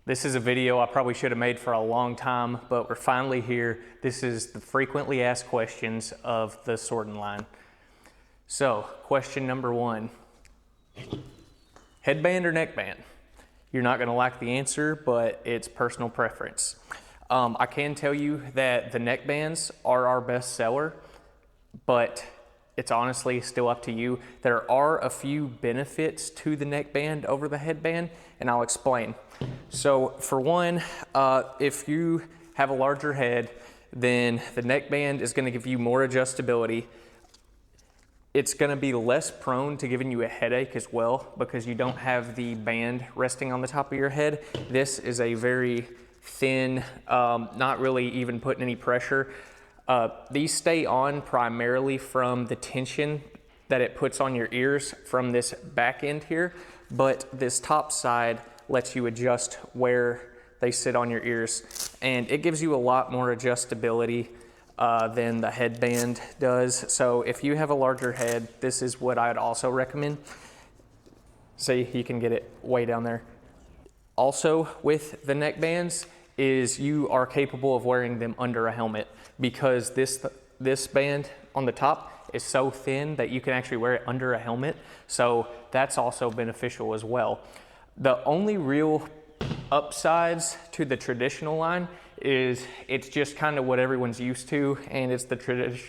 This is a video I probably should have made for a long time, but we're finally here. This is the frequently asked questions of the Sordin line. So, question number one, headband or neckband? You're not gonna like the answer, but it's personal preference. I can tell you that the neckbands are our best seller, but it's honestly still up to you. There are a few benefits to the neckband over the headband, and I'll explain. So for one, if you have a larger head, then the neckband is gonna give you more adjustability. It's gonna be less prone to giving you a headache as well because you don't have the band resting on the top of your head. This is a very thin, not really even putting any pressure. These stay on primarily from the tension that it puts on your ears from this back end here, but this top side lets you adjust where they sit on your ears, and it gives you a lot more adjustability than the headband does. So if you have a larger head, this is what I'd also recommend. See, you can get it way down there. Also with the neckbands is you are capable of wearing them under a helmet because this band on the top is so thin that you can actually wear it under a helmet. So that's also beneficial as well. The only real upsides to the traditional line is it's just kind of what everyone's used to, and it's the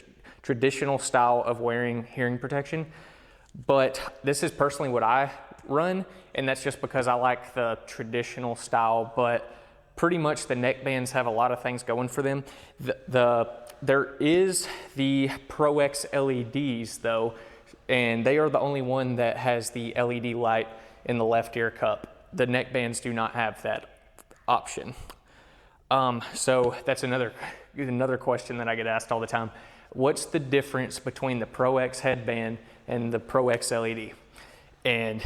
traditional style of wearing hearing protection. But this is personally what I run, and that's just because I like the traditional style. But pretty much the neckbands have a lot of things going for them. There is the Pro X LEDs though, and they are the only one that has the LED light in the left ear cup. The neckbands do not have that option. So that's another question that I get asked all the time. What's the difference between the Pro X headband and the Pro X LED? And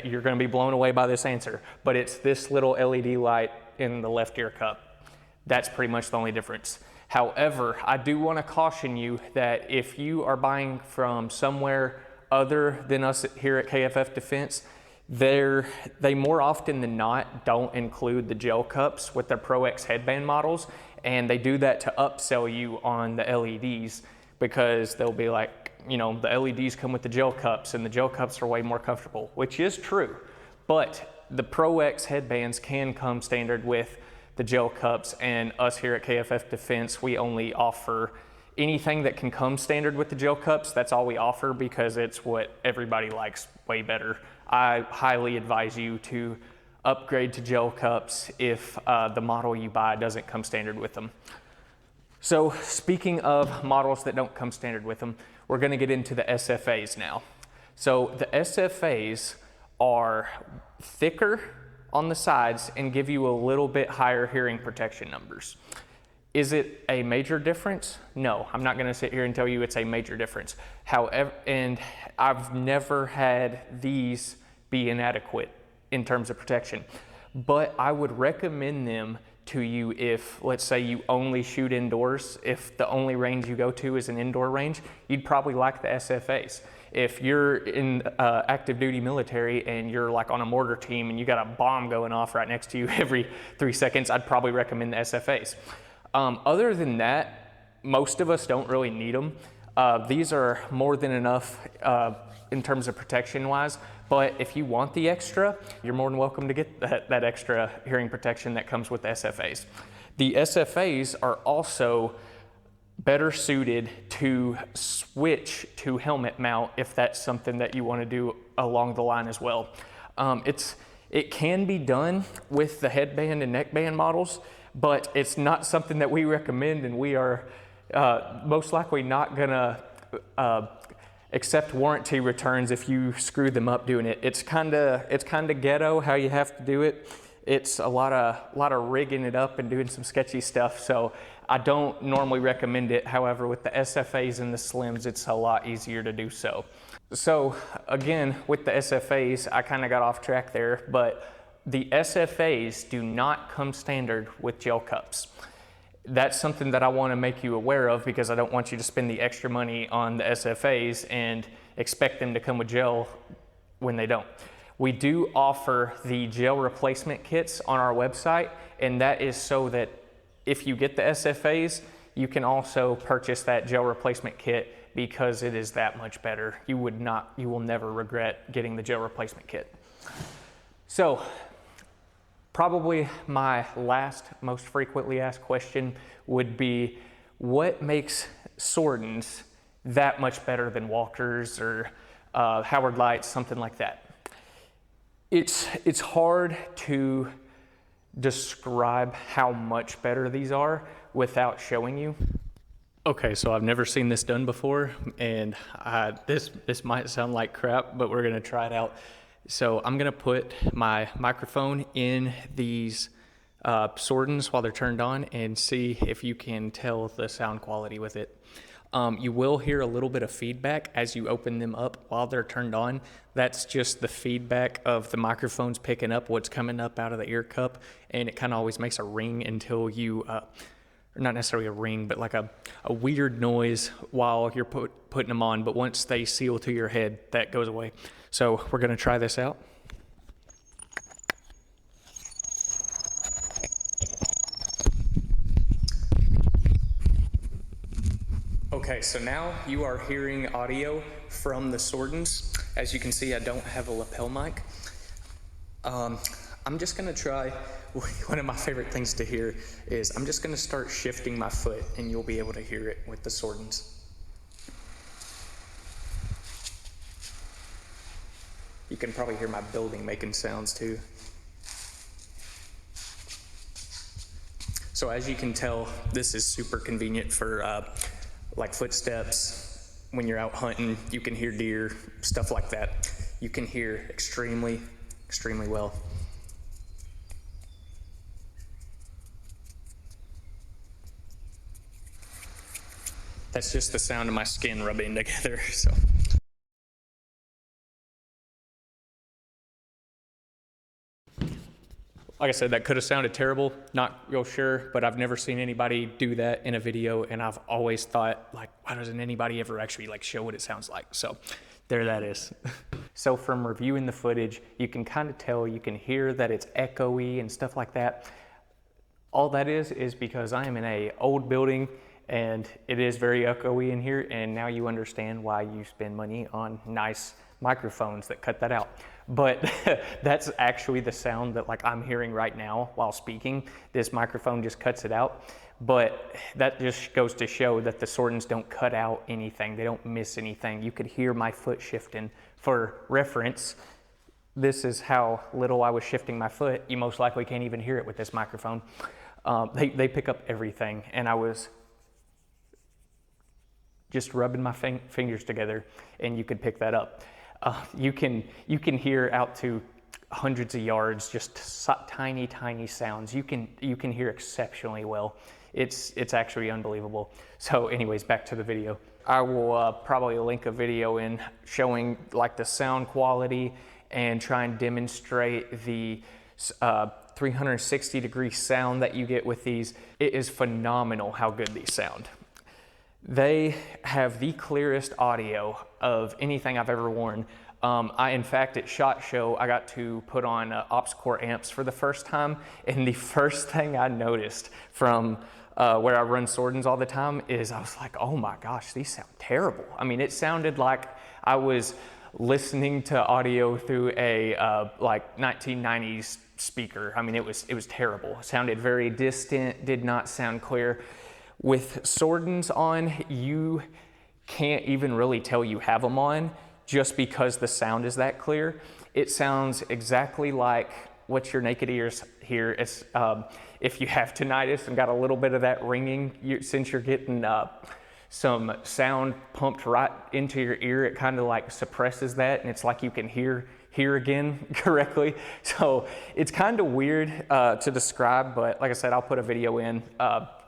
you're gonna be blown away by this answer, but it's this little LED light in the left ear cup. That's pretty much the only difference. However, I do want to caution you that if you are buying from somewhere other than us here at KFF Defense, they more often than not don't include the gel cups with their Pro X headband models, and they do that to upsell you on the LEDs because they'll be like, you know, the LEDs come with the gel cups and the gel cups are way more comfortable, which is true, but the Pro X headbands can come standard with the gel cups, and us here at KFF Defense, we only offer anything that can come standard with the gel cups. That's all we offer because it's what everybody likes way better. I highly advise you to upgrade to gel cups if the model you buy doesn't come standard with them. So speaking of models that don't come standard with them, we're gonna get into the SFAs now. So the SFAs are thicker on the sides and give you a little bit higher hearing protection numbers. Is it a major difference? No, I'm not gonna sit here and tell you it's a major difference. However, and I've never had these be inadequate in terms of protection, but I would recommend them to you if, let's say you only shoot indoors, if the only range you go to is an indoor range, you'd probably like the SFAs. If you're in active duty military and you're like on a mortar team and you got a bomb going off right next to you every 3 seconds, I'd probably recommend the SFAs. Other than that, most of us don't really need them. These are more than enough in terms of protection wise, but if you want the extra, you're more than welcome to get that extra hearing protection that comes with the SFAs. The SFAs are also better suited to switch to helmet mount if that's something that you want to do along the line as well. It can be done with the headband and neckband models, but it's not something that we recommend, and we are most likely not gonna accept warranty returns if you screw them up doing it. It's kinda ghetto how you have to do it. It's a lot of rigging it up and doing some sketchy stuff, so I don't normally recommend it. However, with the SFAs and the slims, it's a lot easier to do so. So again, with the SFAs, I kind of got off track there, but the SFAs do not come standard with gel cups. That's something that I want to make you aware of because I don't want you to spend the extra money on the SFAs and expect them to come with gel when they don't. We do offer the gel replacement kits on our website, and that is so that if you get the SFAs, you can also purchase that gel replacement kit because it is that much better. You will never regret getting the gel replacement kit. So, probably my last most frequently asked question would be, what makes Sordins that much better than Walkers or Howard Lights, something like that? It's hard to describe how much better these are without showing you. Okay, so I've never seen this done before, and this might sound like crap, but we're gonna try it out. So I'm gonna put my microphone in these Sordins while they're turned on and see if you can tell the sound quality with it. You will hear a little bit of feedback as you open them up while they're turned on. That's just the feedback of the microphones picking up what's coming up out of the ear cup, and it kind of always makes a ring until you, not necessarily a ring, but like a weird noise while you're putting them on, but once they seal to your head, that goes away. So we're gonna try this out. Okay, so now you are hearing audio from the Sordins. As you can see, I don't have a lapel mic. I'm just gonna try, one of my favorite things to hear is I'm just gonna start shifting my foot and you'll be able to hear it with the Sordins. You can probably hear my building making sounds too. So as you can tell, this is super convenient for like footsteps. When you're out hunting, you can hear deer, stuff like that. You can hear extremely, extremely well. That's just the sound of my skin rubbing together, so. Like I said, that could have sounded terrible, not real sure, but I've never seen anybody do that in a video, and I've always thought, like, why doesn't anybody ever actually like show what it sounds like? So there that is. So from reviewing the footage, you can kind of tell, you can hear that it's echoey and stuff like that. All that is because I am in an old building and it is very echoey in here, and now you understand why you spend money on nice microphones that cut that out. But that's actually the sound that like I'm hearing right now while speaking. This microphone just cuts it out. But that just goes to show that the Sordins don't cut out anything. They don't miss anything. You could hear my foot shifting. For reference, this is how little I was shifting my foot. You most likely can't even hear it with this microphone. They pick up everything, and I was just rubbing my fingers together and you could pick that up. You can hear out to hundreds of yards, just tiny, tiny sounds. You can hear exceptionally well. It's actually unbelievable. So anyways, back to the video. I will probably link a video in showing like the sound quality and try and demonstrate the 360-degree sound that you get with these. It is phenomenal how good these sound. They have the clearest audio of anything I've ever worn. In fact, at SHOT Show, I got to put on Ops Core amps for the first time, and the first thing I noticed from where I run Sordins all the time is I was like, oh my gosh, these sound terrible. I mean, it sounded like I was listening to audio through a like 1990s speaker. I mean, it was terrible. It sounded very distant, did not sound clear. With Sordins on, you can't even really tell you have them on just because the sound is that clear. It sounds exactly like what your naked ears hear. It's, if you have tinnitus and got a little bit of that ringing, since you're getting some sound pumped right into your ear, it kind of like suppresses that, and it's like you can hear again correctly. So it's kind of weird to describe, but like I said, I'll put a video in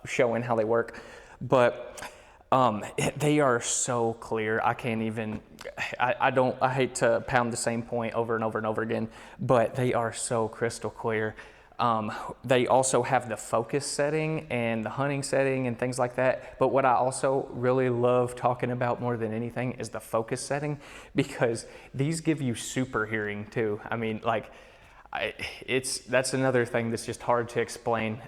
showing how they work. But they are so clear. I can't even, I hate to pound the same point over and over and over again, but they are so crystal clear. They also have the focus setting and the hunting setting and things like that. But what I also really love talking about more than anything is the focus setting, because these give you super hearing too. I mean, like, that's another thing that's just hard to explain.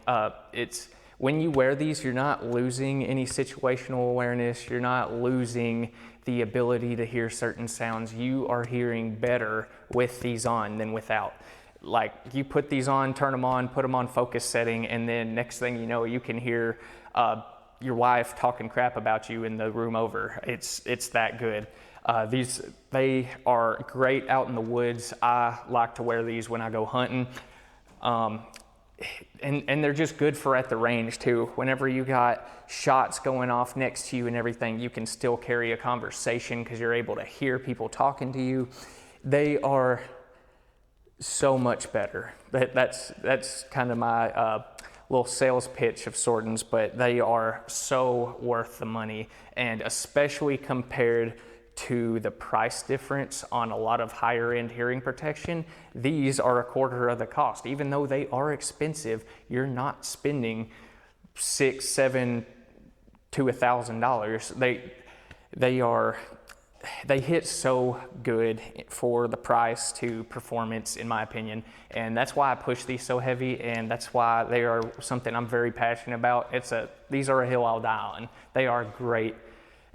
It's when you wear these, you're not losing any situational awareness. You're not losing the ability to hear certain sounds. You are hearing better with these on than without. Like, you put these on, turn them on, put them on focus setting, and then next thing you know, you can hear your wife talking crap about you in the room over. It's that good. They are great out in the woods. I like to wear these when I go hunting. And they're just good for at the range too. Whenever you got shots going off next to you and everything, you can still carry a conversation because you're able to hear people talking to you. They are so much better. That's kind of my little sales pitch of Sordin's, but they are so worth the money, and especially compared to the price difference on a lot of higher end hearing protection, these are a quarter of the cost. Even though they are expensive, you're not spending $600, $700 to $1,000. They hit so good for the price to performance, in my opinion, and that's why I push these so heavy, and that's why they are something I'm very passionate about. These are a hill I'll die on. They are great,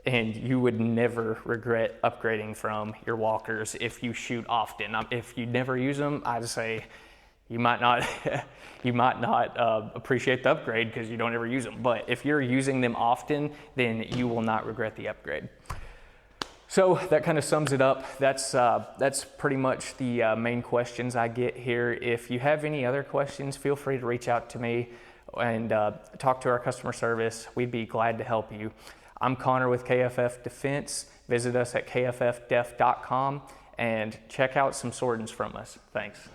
and you would never regret upgrading from your walkers if you shoot often. If you never use them, I'd say you might not appreciate the upgrade because you don't ever use them. But if you're using them often, then you will not regret the upgrade. So that kind of sums it up. That's pretty much the main questions I get here. If you have any other questions, feel free to reach out to me and talk to our customer service. We'd be glad to help you. I'm Connor with KFF Defense. Visit us at kffdef.com and check out some Sordins from us. Thanks.